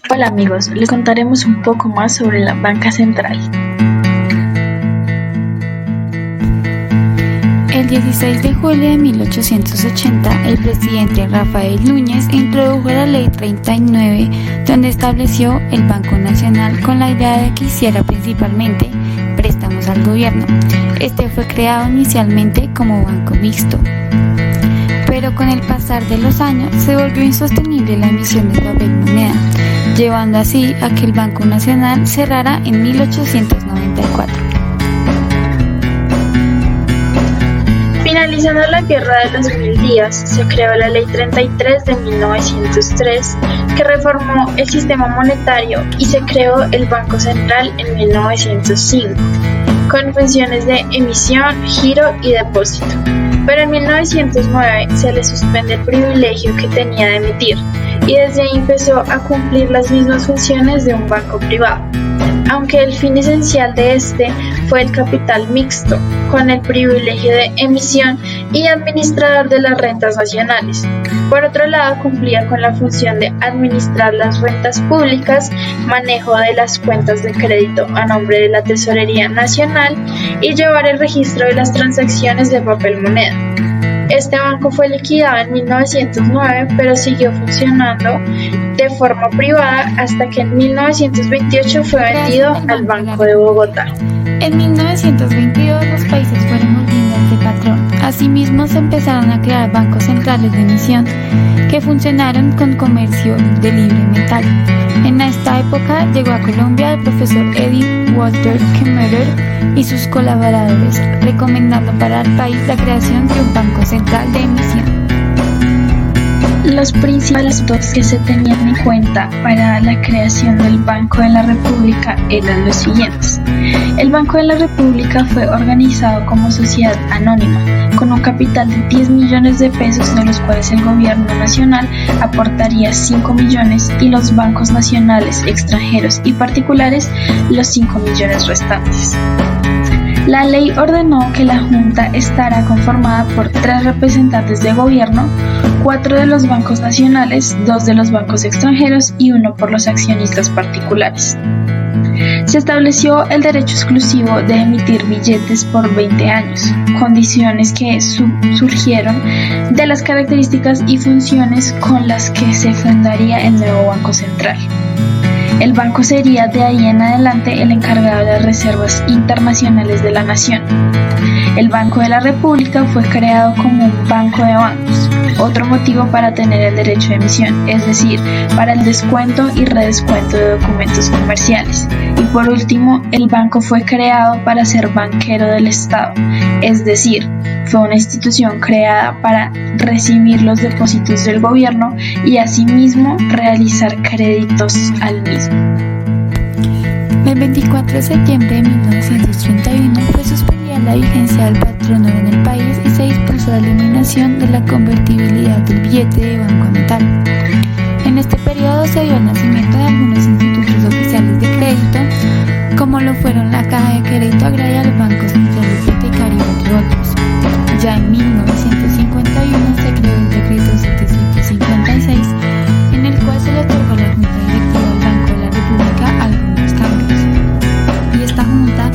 Hola amigos, les contaremos un poco más sobre la banca central. El 16 de julio de 1880, el presidente Rafael Núñez introdujo la Ley 39, donde estableció el Banco Nacional con la idea de que hiciera principalmente préstamos al gobierno. Este fue creado inicialmente como banco mixto, pero con el pasar de los años se volvió insostenible la emisión de papel moneda, llevando así a que el Banco Nacional cerrara en 1894. Finalizando la Guerra de los 1000 días, se creó la Ley 33 de 1903, que reformó el sistema monetario y se creó el Banco Central en 1905, con funciones de emisión, giro y depósito. Pero en 1909 se le suspende el privilegio que tenía de emitir, y desde ahí empezó a cumplir las mismas funciones de un banco privado, aunque el fin esencial de este fue el capital mixto, con el privilegio de emisión y administrador de las rentas nacionales. Por otro lado, cumplía con la función de administrar las rentas públicas, manejo de las cuentas de crédito a nombre de la Tesorería Nacional y llevar el registro de las transacciones de papel moneda. Este banco fue liquidado en 1909, pero siguió funcionando de forma privada hasta que en 1928 fue vendido al Banco de Bogotá. En 1922 los países fueron volviendo a este patrón. Asimismo se empezaron a crear bancos centrales de emisión que funcionaron con comercio de libre metal. En esta época llegó a Colombia el profesor Edwin Walter Kemmerer y sus colaboradores, recomendando para el país la creación de un banco central de emisión. Los principales puntos que se tenían en cuenta para la creación del Banco de la República eran los siguientes. El Banco de la República fue organizado como sociedad anónima, con un capital de 10 millones de pesos, de los cuales el gobierno nacional aportaría 5 millones y los bancos nacionales, extranjeros y particulares los 5 millones restantes. La ley ordenó que la Junta estará conformada por 3 representantes de gobierno, 4 de los bancos nacionales, 2 de los bancos extranjeros y 1 por los accionistas particulares. Se estableció el derecho exclusivo de emitir billetes por 20 años, condiciones que surgieron de las características y funciones con las que se fundaría el nuevo Banco Central. El banco sería de ahí en adelante el encargado de las reservas internacionales de la nación. El Banco de la República fue creado como un banco de bancos, otro motivo para tener el derecho de emisión, es decir, para el descuento y redescuento de documentos comerciales. Y por último, el banco fue creado para ser banquero del Estado, es decir, fue una institución creada para recibir los depósitos del gobierno y asimismo realizar créditos al mismo. El 24 de septiembre de 1931 fue suspendida la vigencia del patrón oro en el país y se dispuso la eliminación de la convertibilidad del billete de banco a metal. En este periodo se dio el nacimiento de algunos institutos oficiales de crédito, como lo fueron la Caja de Crédito Agraria, el Banco Central Hipotecario, entre otros. Ya en 1951 se creó el decreto 756, en el cual se le otorgó a la Junta Directiva del Banco de la República algunos cambios. Y esta Junta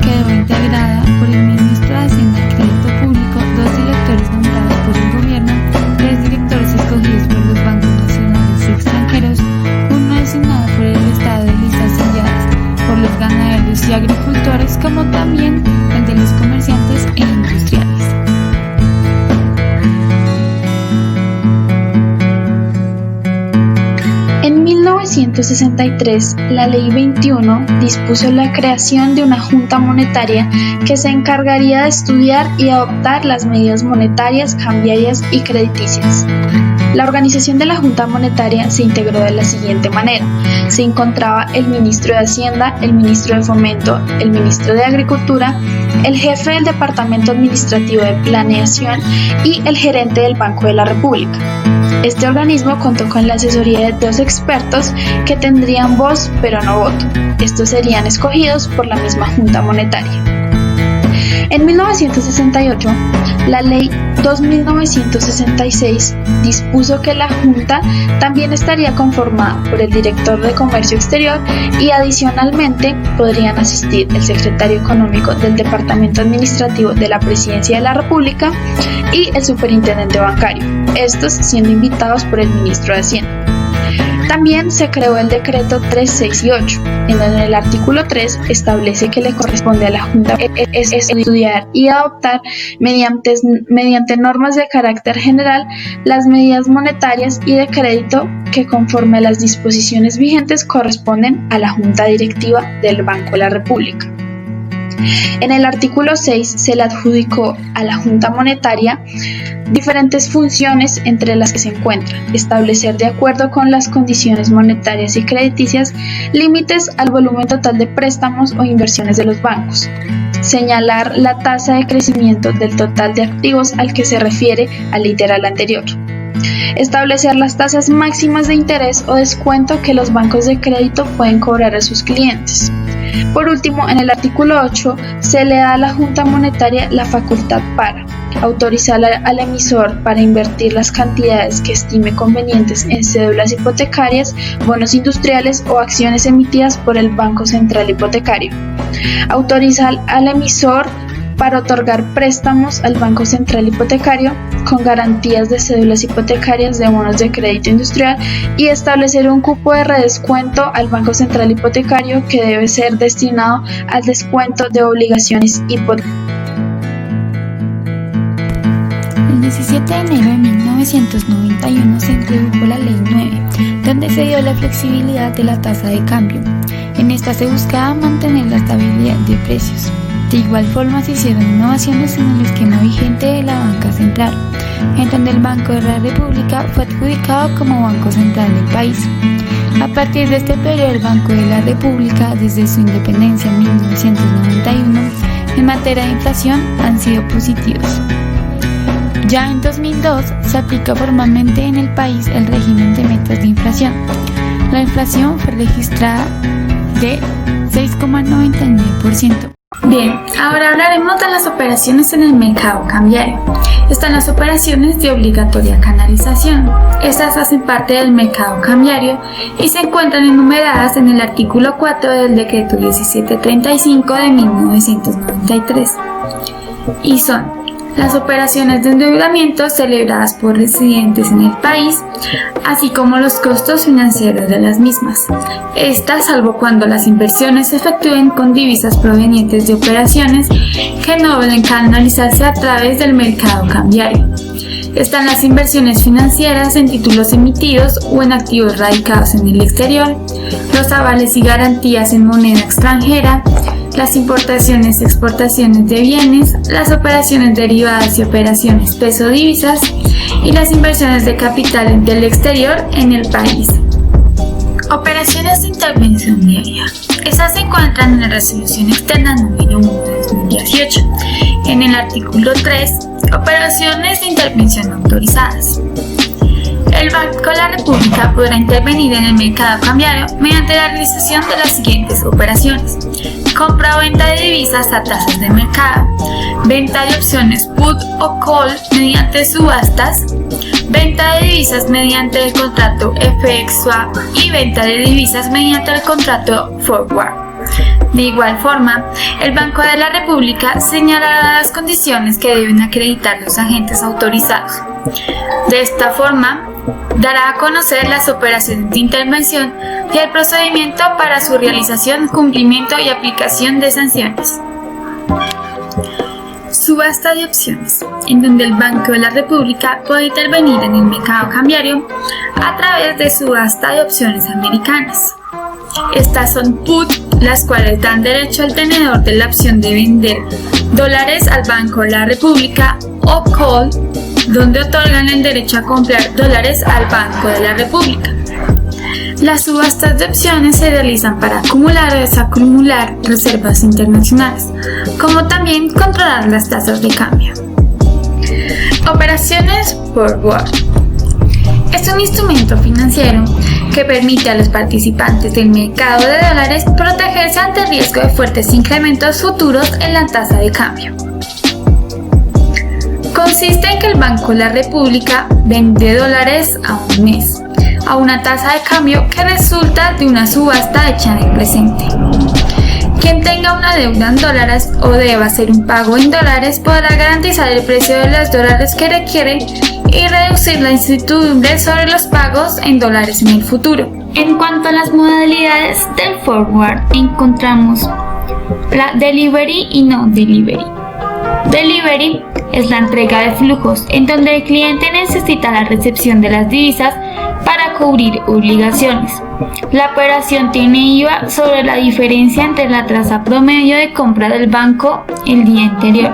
quedó integrada por el ministro de Hacienda y Crédito Público, 2 directores nombrados por el gobierno, 3 directores escogidos por los bancos nacionales y extranjeros, 1 designado por el Estado de listas selladas por los ganaderos y agricultores, como también el de los comerciantes e industriales. En 1963, la Ley 21 dispuso la creación de una Junta Monetaria que se encargaría de estudiar y adoptar las medidas monetarias, cambiarias y crediticias. La organización de la Junta Monetaria se integró de la siguiente manera. Se encontraba el ministro de Hacienda, el ministro de Fomento, el ministro de Agricultura, el jefe del Departamento Administrativo de Planeación y el gerente del Banco de la República. Este organismo contó con la asesoría de 2 expertos que tendrían voz pero no voto. Estos serían escogidos por la misma Junta Monetaria. En 1968, la Ley 2966 dispuso que la Junta también estaría conformada por el Director de Comercio Exterior y adicionalmente podrían asistir el Secretario Económico del Departamento Administrativo de la Presidencia de la República y el Superintendente Bancario, estos siendo invitados por el Ministro de Hacienda. También se creó el Decreto 368, en donde el artículo 3 establece que le corresponde a la Junta estudiar y adoptar mediante normas de carácter general las medidas monetarias y de crédito que conforme a las disposiciones vigentes corresponden a la Junta Directiva del Banco de la República. En el artículo 6 se le adjudicó a la Junta Monetaria diferentes funciones, entre las que se encuentran establecer, de acuerdo con las condiciones monetarias y crediticias, límites al volumen total de préstamos o inversiones de los bancos, señalar la tasa de crecimiento del total de activos al que se refiere al literal anterior, establecer las tasas máximas de interés o descuento que los bancos de crédito pueden cobrar a sus clientes. Por último, en el artículo 8 se le da a la Junta Monetaria la facultad para autorizar al emisor para invertir las cantidades que estime convenientes en cédulas hipotecarias, bonos industriales o acciones emitidas por el Banco Central Hipotecario. Autoriza al emisor para otorgar préstamos al Banco Central Hipotecario con garantías de cédulas hipotecarias de bonos de crédito industrial y establecer un cupo de redescuento al Banco Central Hipotecario que debe ser destinado al descuento de obligaciones hipotecarias. El 17 de enero de 1991 se introdujo la Ley 9, donde se dio la flexibilidad de la tasa de cambio. En esta se buscaba mantener la estabilidad de precios. De igual forma se hicieron innovaciones en el esquema vigente de la banca central, en donde el Banco de la República fue adjudicado como Banco Central del país. A partir de este periodo, el Banco de la República, desde su independencia en 1991, en materia de inflación han sido positivos. Ya en 2002 se aplica formalmente en el país el régimen de metas de inflación. La inflación fue registrada de 6,99%. Bien, ahora hablaremos de las operaciones en el mercado cambiario. Están las operaciones de obligatoria canalización. Estas hacen parte del mercado cambiario y se encuentran enumeradas en el artículo 4 del Decreto 1735 de 1993. Y son las operaciones de endeudamiento celebradas por residentes en el país, así como los costos financieros de las mismas. Estas, salvo cuando las inversiones se efectúen con divisas provenientes de operaciones que no deben canalizarse a través del mercado cambiario. Están las inversiones financieras en títulos emitidos o en activos radicados en el exterior, los avales y garantías en moneda extranjera, las importaciones y exportaciones de bienes, las operaciones derivadas y operaciones peso-divisas y las inversiones de capital del exterior en el país. Operaciones de intervención diaria. Estas se encuentran en la Resolución Externa número 1 de 2018. En el artículo 3, operaciones de intervención autorizadas. El Banco de la República podrá intervenir en el mercado cambiario mediante la realización de las siguientes operaciones: compra o venta de divisas a tasas de mercado, venta de opciones put o call mediante subastas, venta de divisas mediante el contrato FX Swap y venta de divisas mediante el contrato forward. De igual forma, el Banco de la República señalará las condiciones que deben acreditar los agentes autorizados. De esta forma, dará a conocer las operaciones de intervención y el procedimiento para su realización, cumplimiento y aplicación de sanciones. Subasta de opciones, en donde el Banco de la República puede intervenir en el mercado cambiario a través de subasta de opciones americanas. Estas son put, las cuales dan derecho al tenedor de la opción de vender dólares al Banco de la República, o call, donde otorgan el derecho a comprar dólares al Banco de la República. Las subastas de opciones se realizan para acumular o desacumular reservas internacionales, como también controlar las tasas de cambio. Operaciones forward. Es un instrumento financiero que permite a los participantes del mercado de dólares protegerse ante el riesgo de fuertes incrementos futuros en la tasa de cambio. Consiste en que el Banco de la República vende dólares a un mes, a una tasa de cambio que resulta de una subasta hecha en el presente. Quien tenga una deuda en dólares o deba hacer un pago en dólares podrá garantizar el precio de los dólares que requiere y reducir la incertidumbre sobre los pagos en dólares en el futuro. En cuanto a las modalidades del forward, encontramos la delivery y no delivery. Delivery es la entrega de flujos en donde el cliente necesita la recepción de las divisas para cubrir obligaciones. La operación tiene IVA sobre la diferencia entre la tasa promedio de compra del banco el día anterior,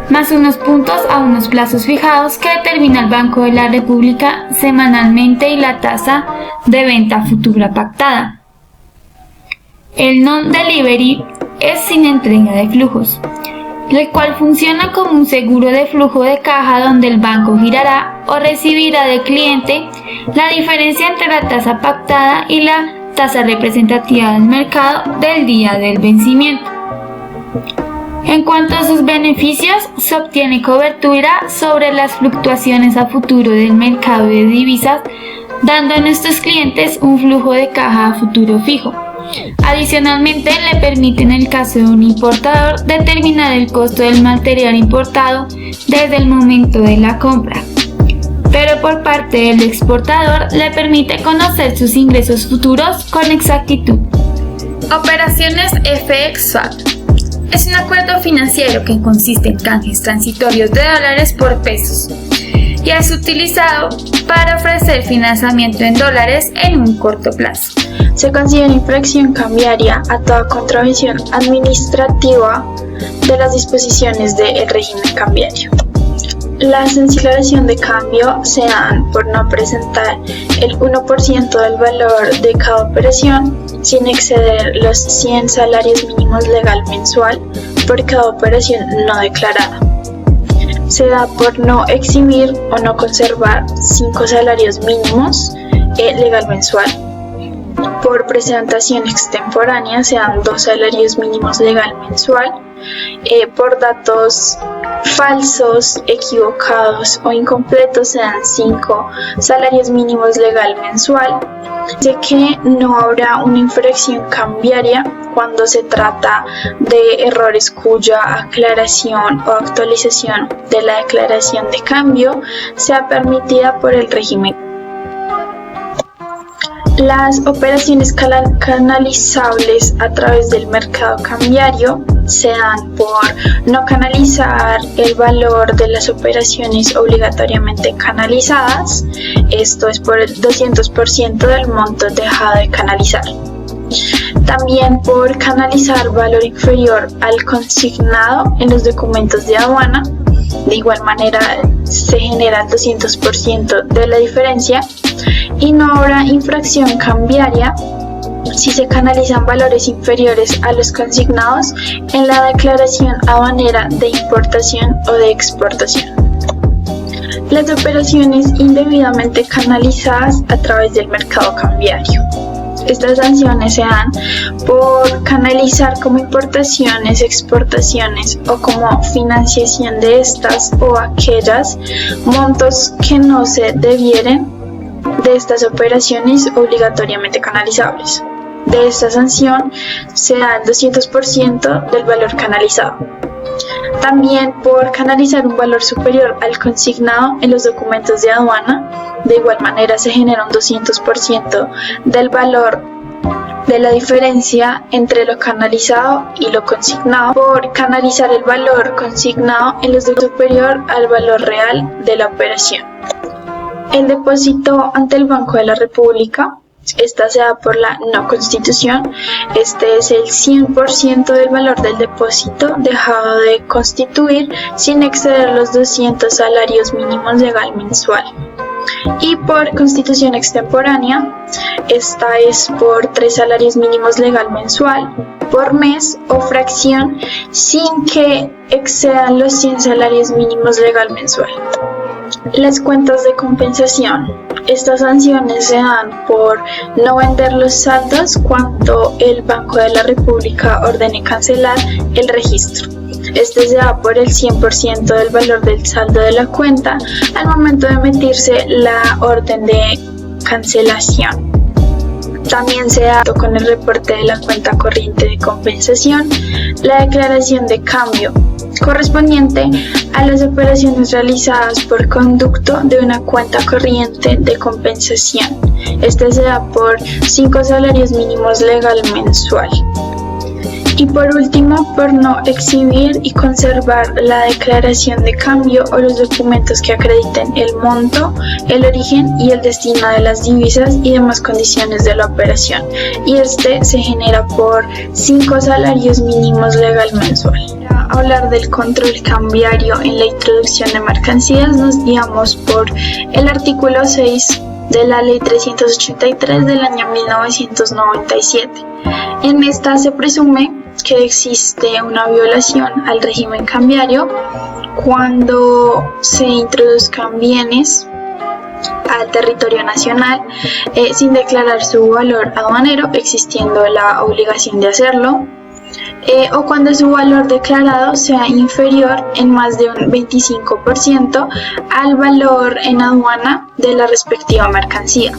más unos puntos a unos plazos fijados que determina el Banco de la República semanalmente y la tasa de venta futura pactada. El non-delivery es sin entrega de flujos, el cual funciona como un seguro de flujo de caja donde el banco girará o recibirá del cliente la diferencia entre la tasa pactada y la tasa representativa del mercado del día del vencimiento. En cuanto a sus beneficios, se obtiene cobertura sobre las fluctuaciones a futuro del mercado de divisas, dando a nuestros clientes un flujo de caja a futuro fijo. Adicionalmente, le permite en el caso de un importador determinar el costo del material importado desde el momento de la compra, pero por parte del exportador le permite conocer sus ingresos futuros con exactitud. Operaciones FX Swap es un acuerdo financiero que consiste en canjes transitorios de dólares por pesos y es utilizado para ofrecer financiamiento en dólares en un corto plazo. Se considera infracción cambiaria a toda contravención administrativa de las disposiciones del régimen cambiario. La cancelación de cambio se dan por no presentar el 1% del valor de cada operación sin exceder los 100 salarios mínimos legal mensual por cada operación no declarada. Se da por no exhibir o no conservar 5 salarios mínimos legal mensual. Por presentación extemporánea se dan 2 salarios mínimos legal mensual. Por datos falsos, equivocados o incompletos se dan 5 salarios mínimos legal mensual. Dice que no habrá una infracción cambiaria cuando se trata de errores cuya aclaración o actualización de la declaración de cambio sea permitida por el régimen. Las operaciones canalizables a través del mercado cambiario se dan por no canalizar el valor de las operaciones obligatoriamente canalizadas, esto es por el 200% del monto dejado de canalizar. También por canalizar valor inferior al consignado en los documentos de aduana, de igual manera se genera el 200% de la diferencia. Y no habrá infracción cambiaria si se canalizan valores inferiores a los consignados en la declaración aduanera de importación o de exportación. Las operaciones indebidamente canalizadas a través del mercado cambiario. Estas sanciones se dan por canalizar como importaciones, exportaciones o como financiación de estas o aquellas montos que no se debieren de estas operaciones obligatoriamente canalizables. De esta sanción se da el 200% del valor canalizado. También por canalizar un valor superior al consignado en los documentos de aduana, de igual manera se genera un 200% del valor de la diferencia entre lo canalizado y lo consignado, por canalizar el valor consignado en los documentos superior al valor real de la operación. El depósito ante el Banco de la República, esta se da por la no constitución. Este es el 100% del valor del depósito dejado de constituir sin exceder los 200 salarios mínimos legal mensual. Y por constitución extemporánea, esta es por 3 salarios mínimos legal mensual por mes o fracción sin que excedan los 100 salarios mínimos legal mensual. Las cuentas de compensación. Estas sanciones se dan por no vender los saldos cuando el Banco de la República ordene cancelar el registro. Este se da por el 100% del valor del saldo de la cuenta al momento de emitirse la orden de cancelación. También se da con el reporte de la cuenta corriente de compensación, la declaración de cambio correspondiente a las operaciones realizadas por conducto de una cuenta corriente de compensación. Este se da por 5 salarios mínimos legal mensual. Y por último, por no exhibir y conservar la declaración de cambio o los documentos que acrediten el monto, el origen y el destino de las divisas y demás condiciones de la operación. Y este se genera por 5 salarios mínimos legal mensual. Para hablar del control cambiario en la introducción de mercancías, nos guiamos por el artículo 6 de la Ley 383 del año 1997. En esta se presume que existe una violación al régimen cambiario cuando se introduzcan bienes al territorio nacional sin declarar su valor aduanero, existiendo la obligación de hacerlo, o cuando su valor declarado sea inferior en más de un 25% al valor en aduana de la respectiva mercancía.